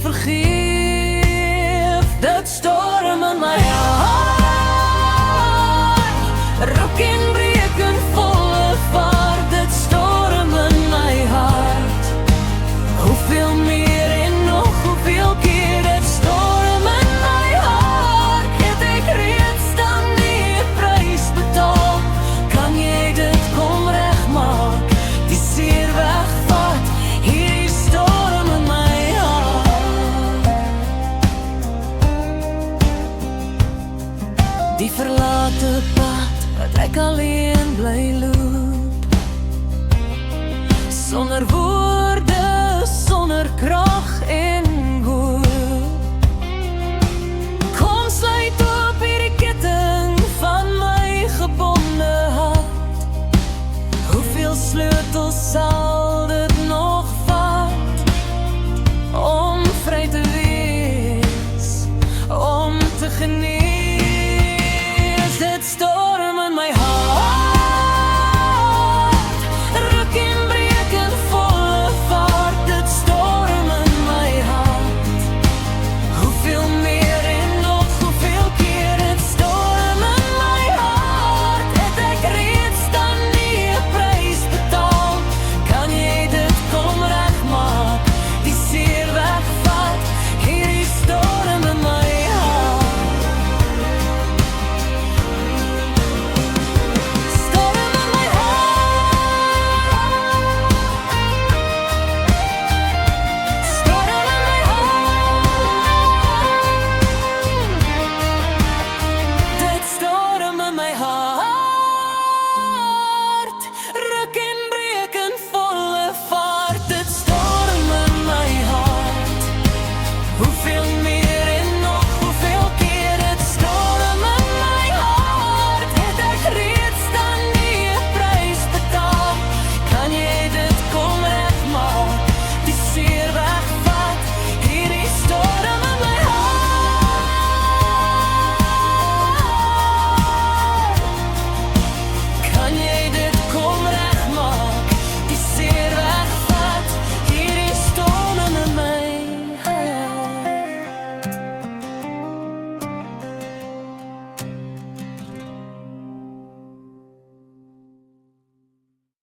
vergeef. Dit storm in my hart, ruk en breek in volle vaart. Dit storm in my hart, hoeveel meer en nog hoeveel keer. Dit storm in my hart, het ek reeds dan nie 'n prys betaal. Kan jy dit kom regmaak, die seer wegvat, hierdie storm in my hart. Die verlate pad wat ek alleen bly loop, sonder woorde, sonder krag en